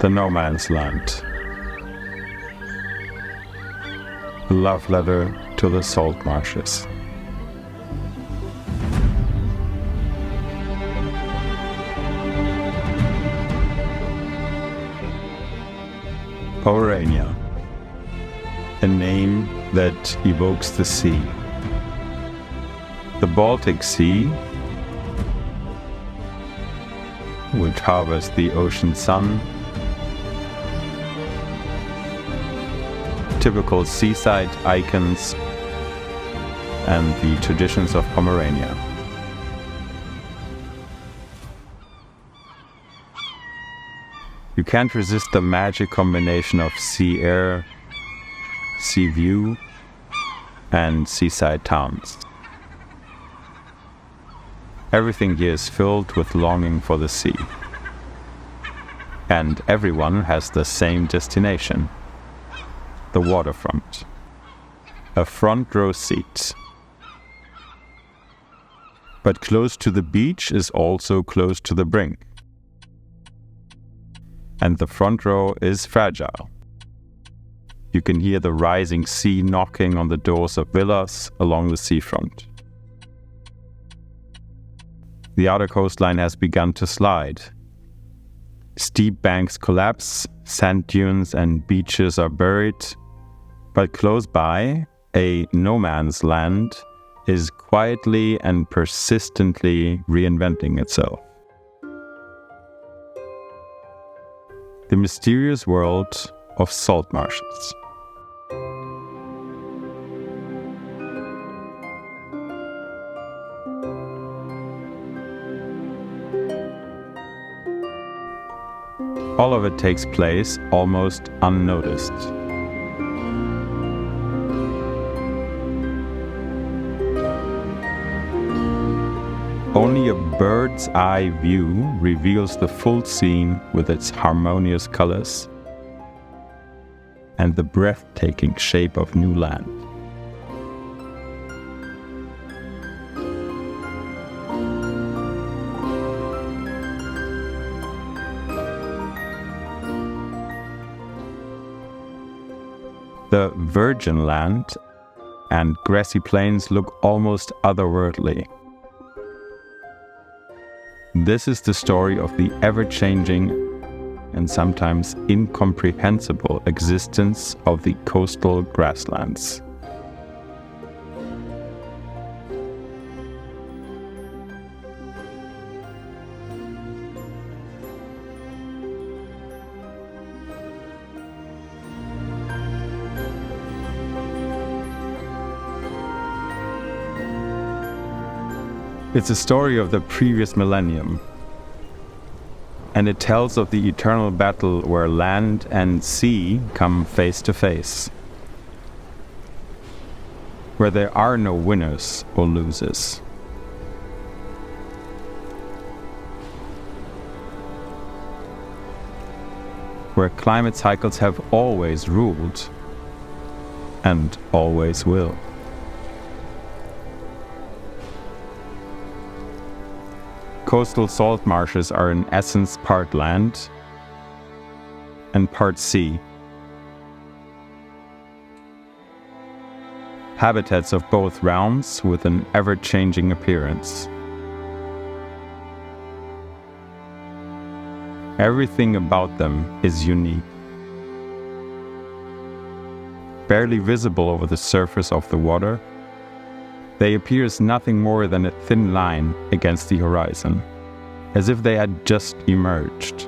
The No Man's Land. A love letter to the salt marshes. Pomerania, a name that evokes the sea. The Baltic Sea, which harbors the ocean sun, typical seaside icons, and the traditions of Pomerania. You can't resist the magic combination of sea air, sea view, and seaside towns. Everything here is filled with longing for the sea. And everyone has the same destination: the waterfront. A front row seat. But close to the beach is also close to the brink. And the front row is fragile. You can hear the rising sea knocking on the doors of villas along the seafront. The outer coastline has begun to slide. Steep banks collapse, sand dunes and beaches are buried, but close by, a no man's land is quietly and persistently reinventing itself. The mysterious world of salt marshes. All of it takes place almost unnoticed. Only a bird's eye view reveals the full scene with its harmonious colors and the breathtaking shape of new land. The virgin land and grassy plains look almost otherworldly. This is the story of the ever-changing and sometimes incomprehensible existence of the coastal grasslands. It's a story of the previous millennium, and it tells of the eternal battle where land and sea come face to face, where there are no winners or losers. Where climate cycles have always ruled and always will. Coastal salt marshes are in essence part land and part sea. Habitats of both realms with an ever-changing appearance. Everything about them is unique. Barely visible over the surface of the water, they appear as nothing more than a thin line against the horizon, as if they had just emerged.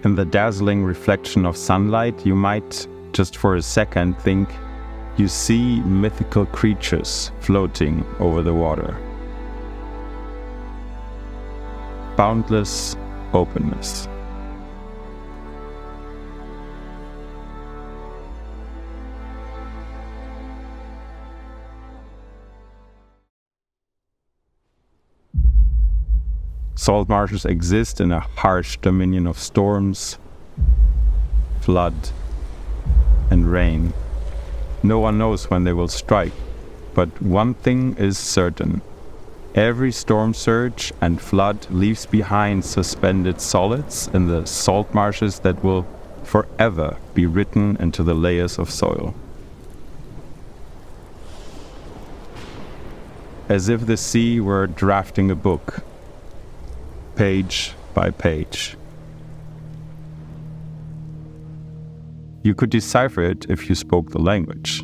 In the dazzling reflection of sunlight, you might, just for a second, think you see mythical creatures floating over the water. Boundless openness. Salt marshes exist in a harsh dominion of storms, flood, and rain. No one knows when they will strike, but one thing is certain: Every storm surge and flood leaves behind suspended solids in the salt marshes that will forever be written into the layers of soil. As if the sea were drafting a book, page by page. You could decipher it if you spoke the language.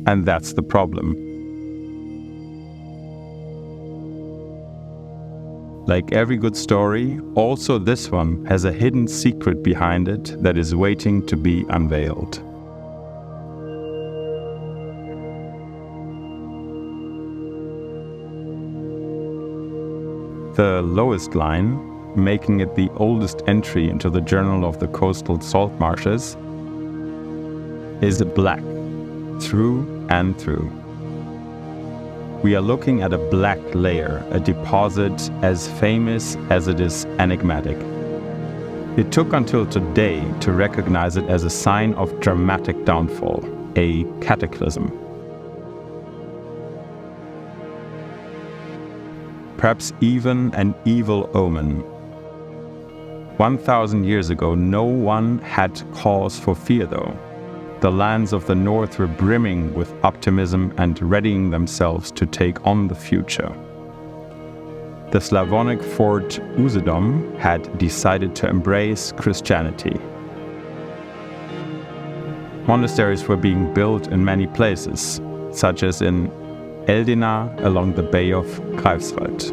And that's the problem. Like every good story, also this one has a hidden secret behind it that is waiting to be unveiled. The lowest line, making it the oldest entry into the Journal of the Coastal Salt Marshes, is black, through and through. We are looking at a black layer, a deposit as famous as it is enigmatic. It took until today to recognize it as a sign of dramatic downfall, a cataclysm. Perhaps even an evil omen. 1,000 years ago, no one had cause for fear, though. The lands of the north were brimming with optimism and readying themselves to take on the future. The Slavonic fort Usedom had decided to embrace Christianity. Monasteries were being built in many places, such as in Eldena along the Bay of Greifswald.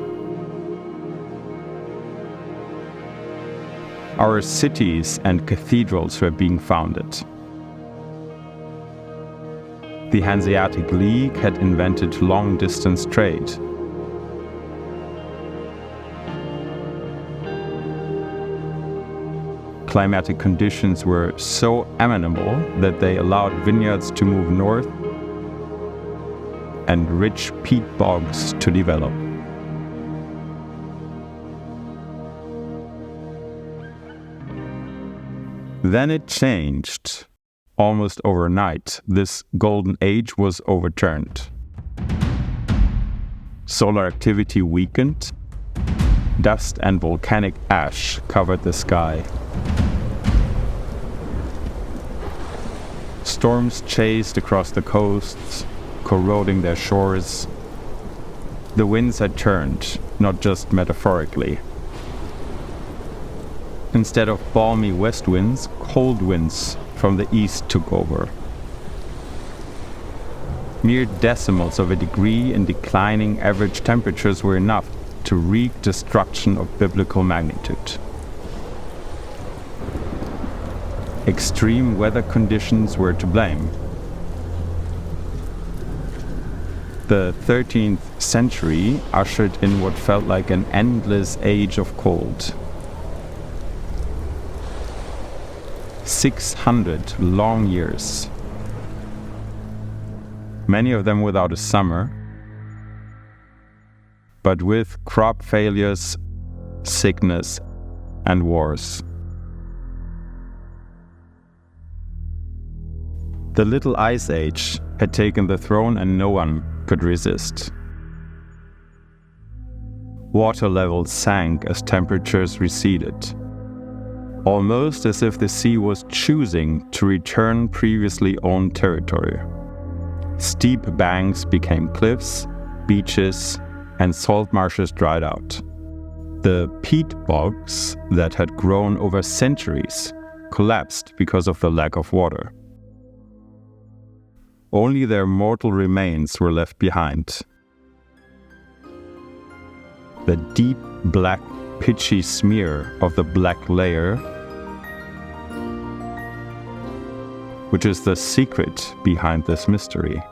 Our cities and cathedrals were being founded. The Hanseatic League had invented long-distance trade. Climatic conditions were so amenable that they allowed vineyards to move north and rich peat bogs to develop. Then it changed. Almost overnight, this golden age was overturned. Solar activity weakened. Dust and volcanic ash covered the sky. Storms chased across the coasts, corroding their shores. The winds had turned, not just metaphorically. Instead of balmy west winds, cold winds from the east took over. Mere decimals of a degree in declining average temperatures were enough to wreak destruction of biblical magnitude. Extreme weather conditions were to blame. The 13th century ushered in what felt like an endless age of cold. 600 long years. Many of them without a summer, but with crop failures, sickness, and wars. The Little Ice Age had taken the throne and no one could resist. Water levels sank as temperatures receded, almost as if the sea was choosing to return previously owned territory. Steep banks became cliffs, beaches, and salt marshes dried out. The peat bogs that had grown over centuries collapsed because of the lack of water. Only their mortal remains were left behind. The deep black pitchy smear of the black layer, which is the secret behind this mystery.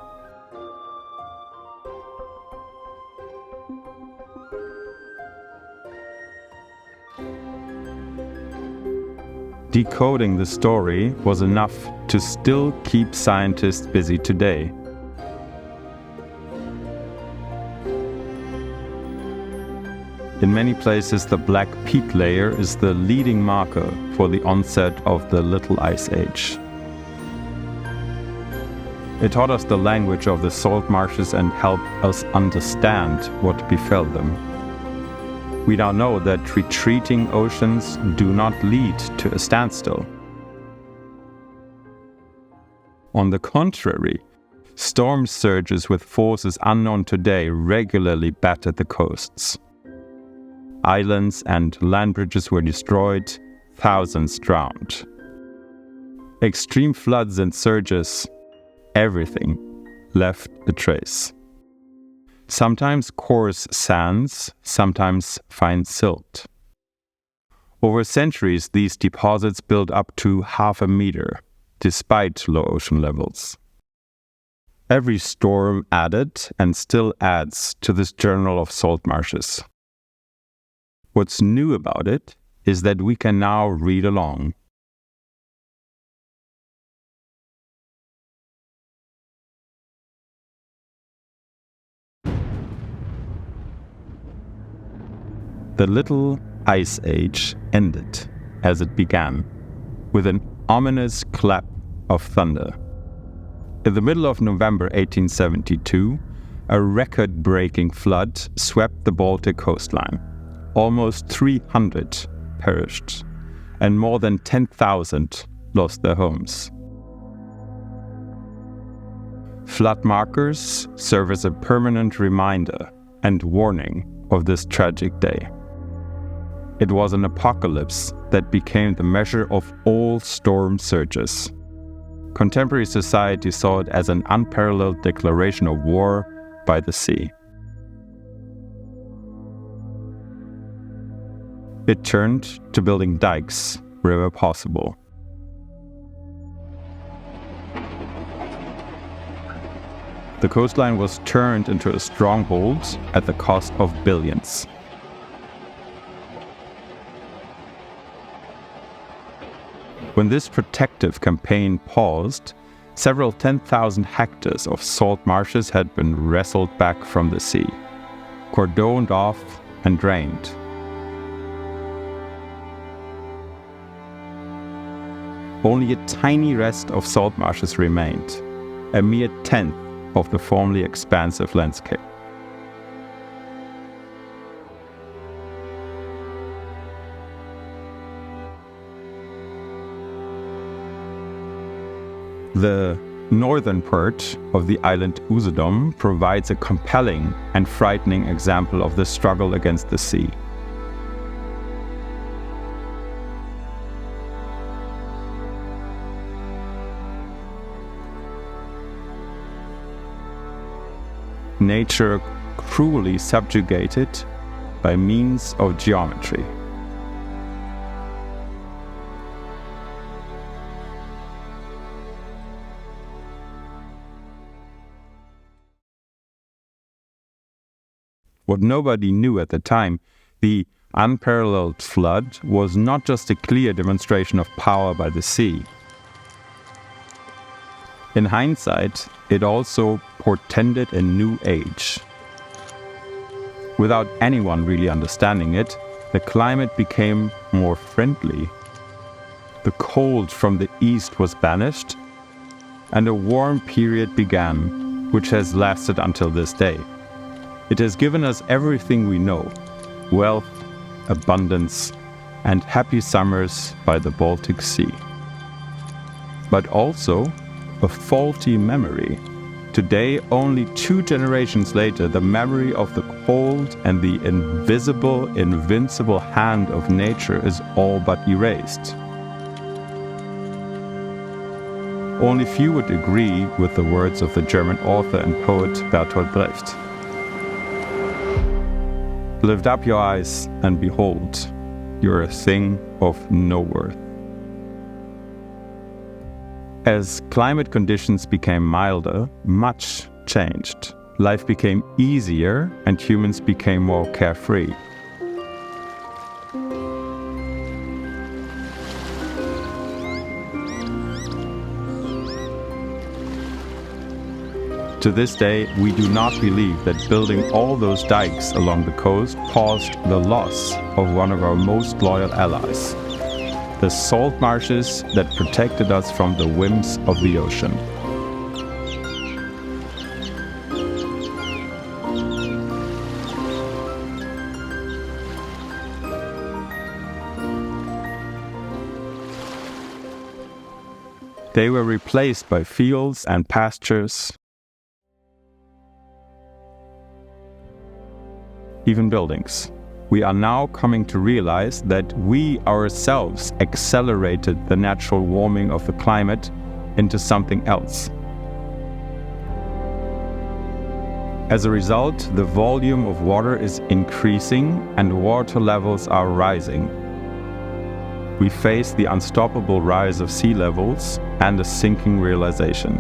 Decoding the story was enough to still keep scientists busy today. In many places, the black peat layer is the leading marker for the onset of the Little Ice Age. It taught us the language of the salt marshes and helped us understand what befell them. We now know that retreating oceans do not lead to a standstill. On the contrary, storm surges with forces unknown today regularly battered the coasts. Islands and land bridges were destroyed, thousands drowned. Extreme floods and surges, everything left a trace. Sometimes coarse sands, sometimes fine silt. Over centuries, these deposits built up to 0.5 meter, despite low ocean levels. Every storm added and still adds to this journal of salt marshes. What's new about it is that we can now read along. The Little Ice Age ended as it began, with an ominous clap of thunder. In the middle of November 1872, a record-breaking flood swept the Baltic coastline. Almost 300 perished, and more than 10,000 lost their homes. Flood markers serve as a permanent reminder and warning of this tragic day. It was an apocalypse that became the measure of all storm surges. Contemporary society saw it as an unparalleled declaration of war by the sea. It turned to building dikes wherever possible. The coastline was turned into a stronghold at the cost of billions. When this protective campaign paused, several 10,000 hectares of salt marshes had been wrestled back from the sea, cordoned off and drained. Only a tiny rest of salt marshes remained, a mere tenth of the formerly expansive landscape. The northern part of the island Usedom provides a compelling and frightening example of the struggle against the sea. Nature cruelly subjugated by means of geometry. What nobody knew at the time, the unparalleled flood was not just a clear demonstration of power by the sea. In hindsight, it also portended a new age. Without anyone really understanding it, the climate became more friendly. The cold from the east was banished, and a warm period began, which has lasted until this day. It has given us everything we know: wealth, abundance, and happy summers by the Baltic Sea. But also a faulty memory. Today, only 2 generations later, the memory of the cold and the invisible, invincible hand of nature is all but erased. Only few would agree with the words of the German author and poet Bertolt Brecht. Lift up your eyes and behold, you're a thing of no worth. As climate conditions became milder, much changed. Life became easier and humans became more carefree. To this day, we do not believe that building all those dikes along the coast caused the loss of one of our most loyal allies, the salt marshes that protected us from the whims of the ocean. They were replaced by fields and pastures, even buildings. We are now coming to realize that we ourselves accelerated the natural warming of the climate into something else. As a result, the volume of water is increasing and water levels are rising. We face the unstoppable rise of sea levels and a sinking realization.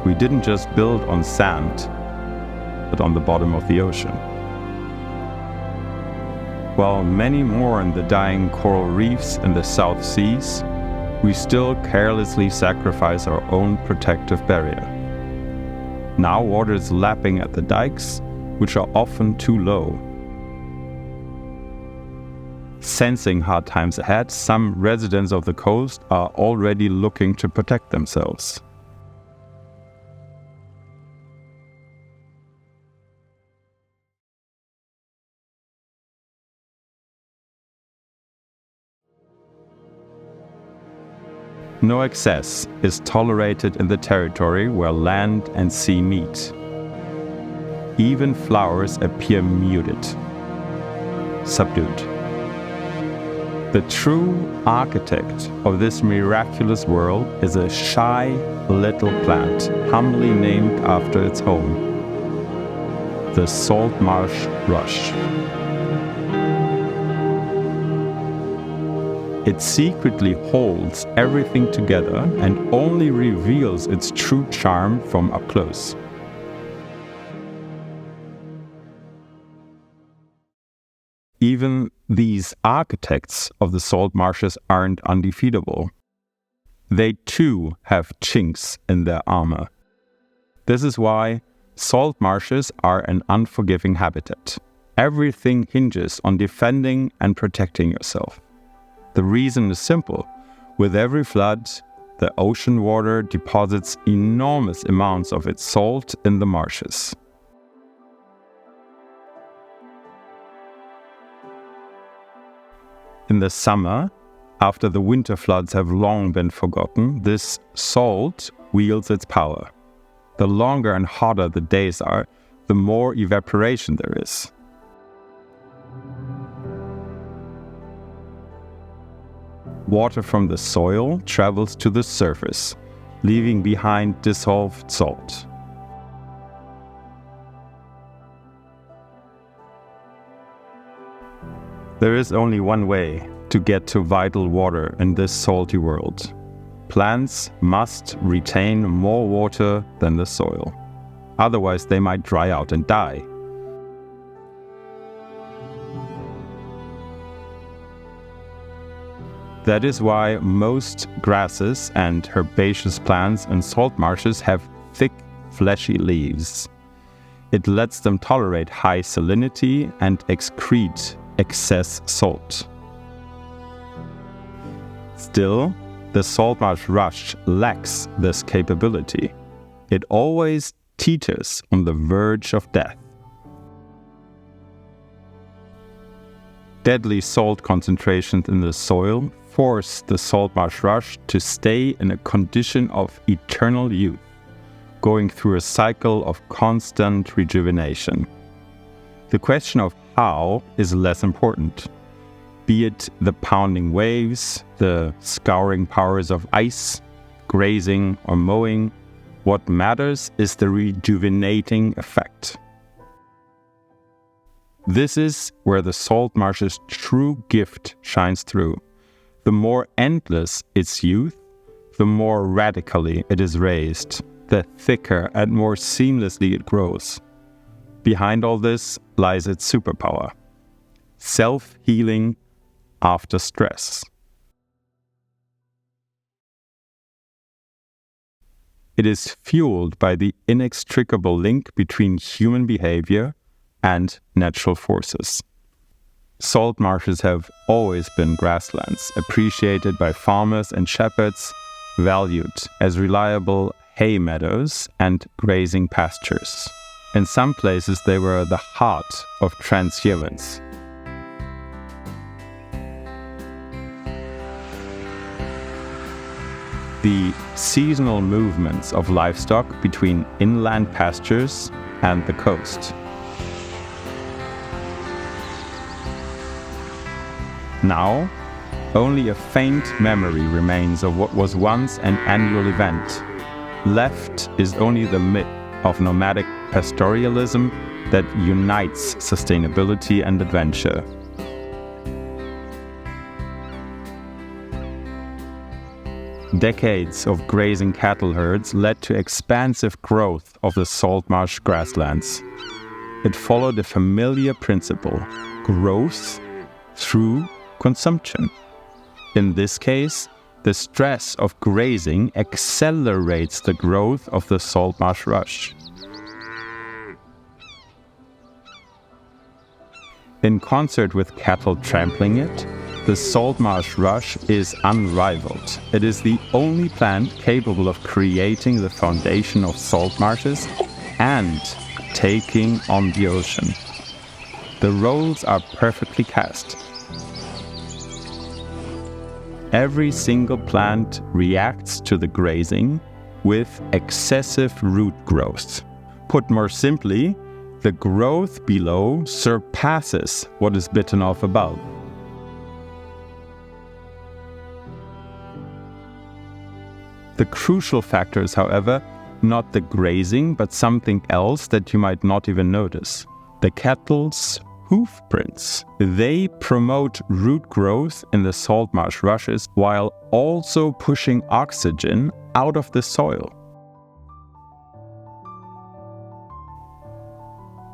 We didn't just build on sand, but on the bottom of the ocean. While many mourn the dying coral reefs in the South Seas, we still carelessly sacrifice our own protective barrier. Now water is lapping at the dikes, which are often too low. Sensing hard times ahead, some residents of the coast are already looking to protect themselves. No excess is tolerated in the territory where land and sea meet. Even flowers appear muted, subdued. The true architect of this miraculous world is a shy little plant, humbly named after its home, the salt marsh rush. It secretly holds everything together and only reveals its true charm from up close. Even these architects of the salt marshes aren't undefeatable. They too have chinks in their armor. This is why salt marshes are an unforgiving habitat. Everything hinges on defending and protecting yourself. The reason is simple. With every flood, the ocean water deposits enormous amounts of its salt in the marshes. In the summer, after the winter floods have long been forgotten, this salt wields its power. The longer and hotter the days are, the more evaporation there is. Water from the soil travels to the surface, leaving behind dissolved salt. There is only one way to get to vital water in this salty world. Plants must retain more water than the soil. Otherwise, they might dry out and die. That is why most grasses and herbaceous plants in salt marshes have thick, fleshy leaves. It lets them tolerate high salinity and excrete excess salt. Still, the salt marsh rush lacks this capability. It always teeters on the verge of death. Deadly salt concentrations in the soil force the salt marsh rush to stay in a condition of eternal youth, going through a cycle of constant rejuvenation. The question of how is less important. Be it the pounding waves, the scouring powers of ice, grazing or mowing, what matters is the rejuvenating effect. This is where the salt marsh's true gift shines through. The more endless its youth, the more radically it is raised, the thicker and more seamlessly it grows. Behind all this lies its superpower: self-healing after stress. It is fueled by the inextricable link between human behavior and natural forces. Salt marshes have always been grasslands, appreciated by farmers and shepherds, valued as reliable hay meadows and grazing pastures. In some places they were the heart of transhumance. the seasonal movements of livestock between inland pastures and the coast. Now, only a faint memory remains of what was once an annual event. Left is only the myth of nomadic pastoralism that unites sustainability and adventure. Decades of grazing cattle herds led to expansive growth of the salt marsh grasslands. It followed a familiar principle: growth through consumption. In this case, the stress of grazing accelerates the growth of the salt marsh rush. In concert with cattle trampling it, the salt marsh rush is unrivaled. It is the only plant capable of creating the foundation of salt marshes and taking on the ocean. The roles are perfectly cast. Every single plant reacts to the grazing with excessive root growth. Put more simply, the growth below surpasses what is bitten off above. The crucial factor is, however, not the grazing, but something else that you might not even notice: the cattle's hoof prints. They promote root growth in the salt marsh rushes while also pushing oxygen out of the soil.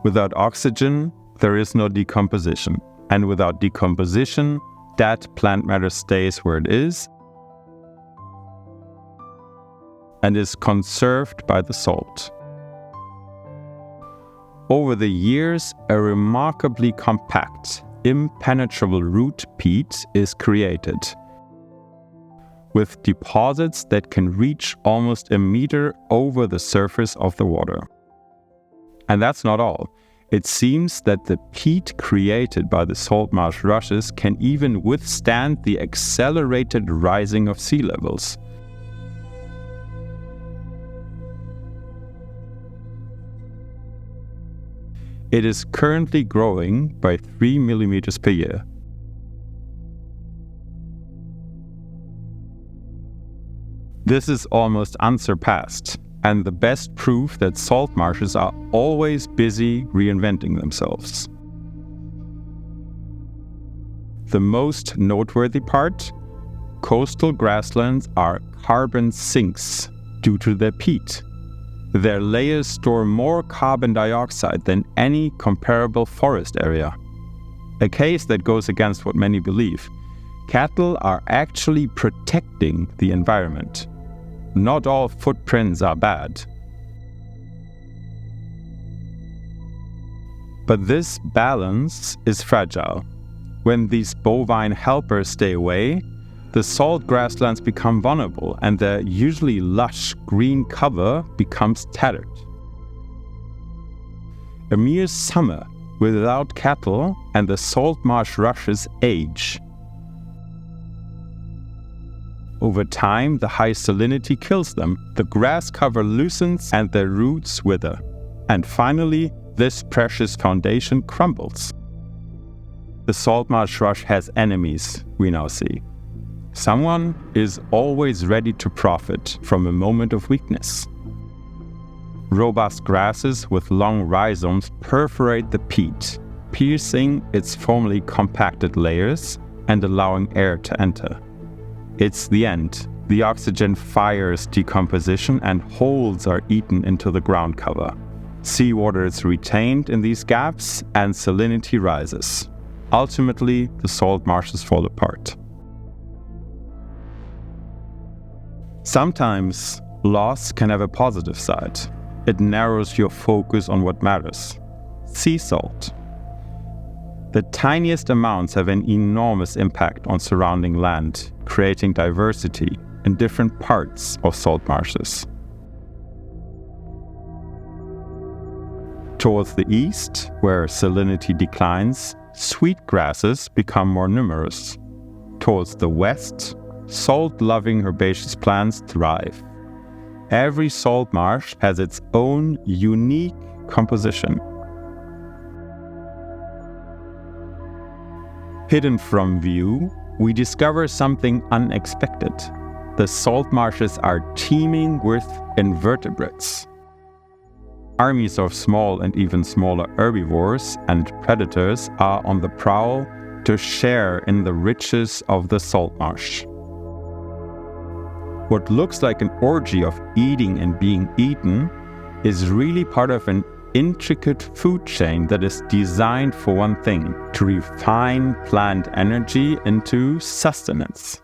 Without oxygen, there is no decomposition. And without decomposition, that plant matter stays where it is and is conserved by the salt. Over the years, a remarkably compact, impenetrable root peat is created, with deposits that can reach almost a meter over the surface of the water. And that's not all. It seems that the peat created by the salt marsh rushes can even withstand the accelerated rising of sea levels. It is currently growing by 3 millimeters per year. This is almost unsurpassed, and the best proof that salt marshes are always busy reinventing themselves. The most noteworthy part: coastal grasslands are carbon sinks due to their peat. Their layers store more carbon dioxide than any comparable forest area. A case that goes against what many believe. Cattle are actually protecting the environment. Not all footprints are bad. But this balance is fragile. When these bovine helpers stay away, the salt grasslands become vulnerable and their usually lush green cover becomes tattered. A mere summer without cattle and the salt marsh rushes age. Over time, the high salinity kills them, the grass cover loosens and their roots wither. And finally, this precious foundation crumbles. The salt marsh rush has enemies, we now see. Someone is always ready to profit from a moment of weakness. Robust grasses with long rhizomes perforate the peat, piercing its formerly compacted layers and allowing air to enter. It's the end. The oxygen fires decomposition and holes are eaten into the ground cover. Seawater is retained in these gaps and salinity rises. Ultimately, the salt marshes fall apart. Sometimes, loss can have a positive side. It narrows your focus on what matters. Sea salt. The tiniest amounts have an enormous impact on surrounding land, creating diversity in different parts of salt marshes. Towards the east, where salinity declines, sweet grasses become more numerous. Towards the west, salt-loving herbaceous plants thrive. Every salt marsh has its own unique composition. Hidden from view, we discover something unexpected. The salt marshes are teeming with invertebrates. Armies of small and even smaller herbivores and predators are on the prowl to share in the riches of the salt marsh. What looks like an orgy of eating and being eaten is really part of an intricate food chain that is designed for one thing: to refine plant energy into sustenance.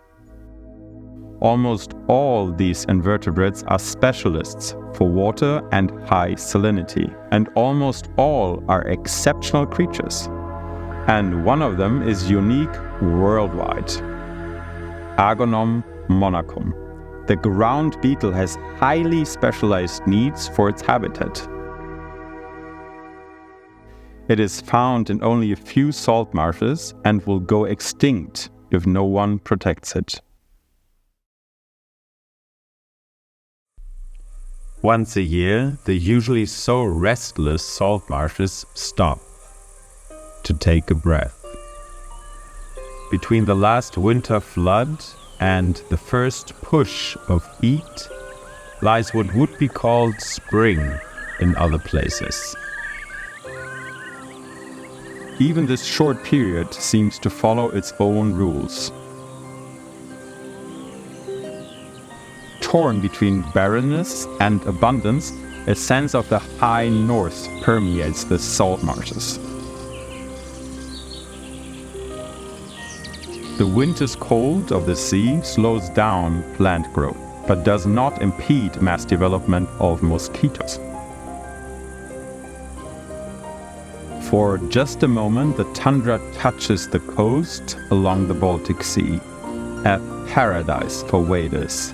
Almost all these invertebrates are specialists for water and high salinity, and almost all are exceptional creatures. And one of them is unique worldwide: Agonom monachum. The ground beetle has highly specialized needs for its habitat. It is found in only a few salt marshes and will go extinct if no one protects it. Once a year, the usually so restless salt marshes stop to take a breath. Between the last winter flood and the first push of heat lies what would be called spring in other places. Even this short period seems to follow its own rules. Torn between barrenness and abundance, a sense of the high north permeates the salt marshes. The winter's cold of the sea slows down plant growth, but does not impede mass development of mosquitoes. For just a moment, the tundra touches the coast along the Baltic Sea, a paradise for waders.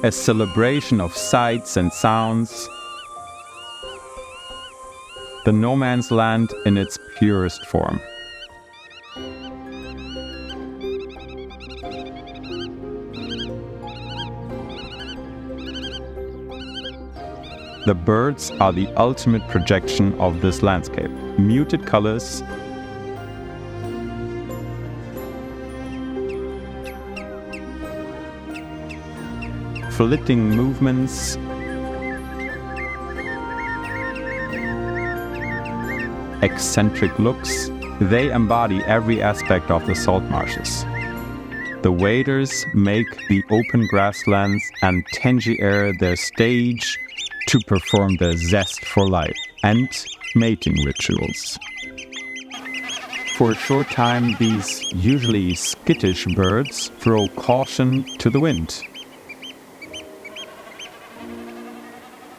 A celebration of sights and sounds, the no man's land in its purest form. The birds are the ultimate projection of this landscape. Muted colors, flitting movements, eccentric looks, they embody every aspect of the salt marshes. The waders make the open grasslands and tangy air their stage to perform their zest for life and mating rituals. For a short time, these usually skittish birds throw caution to the wind.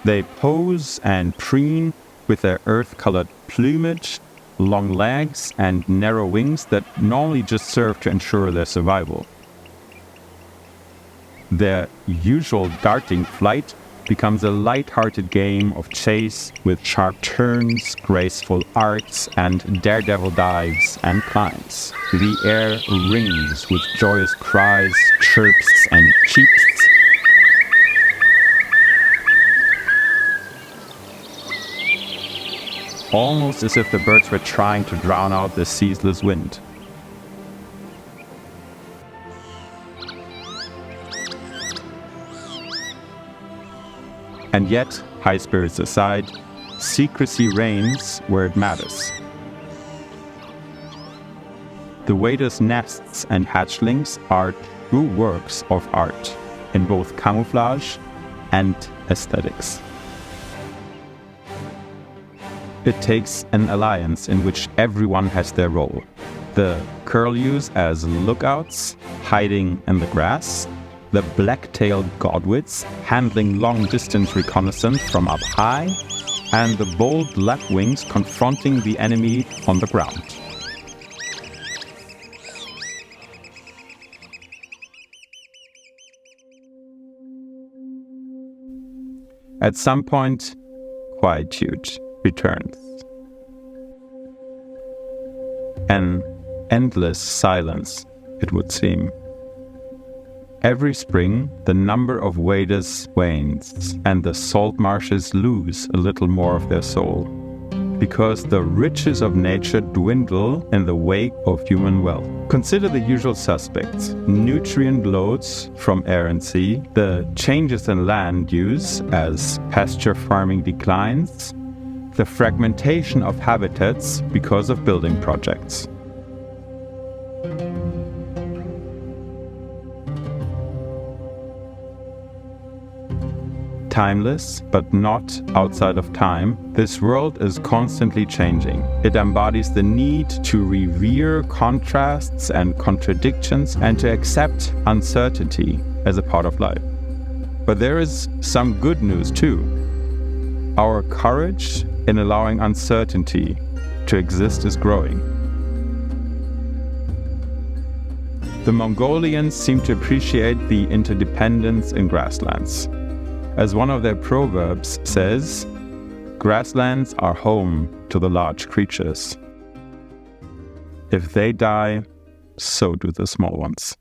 They pose and preen with their earth-colored plumage, long legs and narrow wings that normally just serve to ensure their survival. Their usual darting flight becomes a light-hearted game of chase with sharp turns, graceful arcs, and daredevil dives and climbs. The air rings with joyous cries, chirps, and cheeps. Almost as if the birds were trying to drown out the ceaseless wind. And yet, high spirits aside, secrecy reigns where it matters. The waders' nests and hatchlings are true works of art in both camouflage and aesthetics. It takes an alliance in which everyone has their role. The curlews as lookouts, hiding in the grass, the black-tailed godwits handling long-distance reconnaissance from up high, and the bold lapwings confronting the enemy on the ground. At some point, quietude returns. An endless silence, it would seem. Every spring, the number of waders wanes, and the salt marshes lose a little more of their soul, because the riches of nature dwindle in the wake of human wealth. Consider the usual suspects: nutrient loads from air and sea, the changes in land use as pasture farming declines, the fragmentation of habitats because of building projects. Timeless, but not outside of time, this world is constantly changing. It embodies the need to revere contrasts and contradictions and to accept uncertainty as a part of life. But there is some good news too. Our courage in allowing uncertainty to exist is growing. The Mongolians seem to appreciate the interdependence in grasslands. As one of their proverbs says, grasslands are home to the large creatures. If they die, so do the small ones.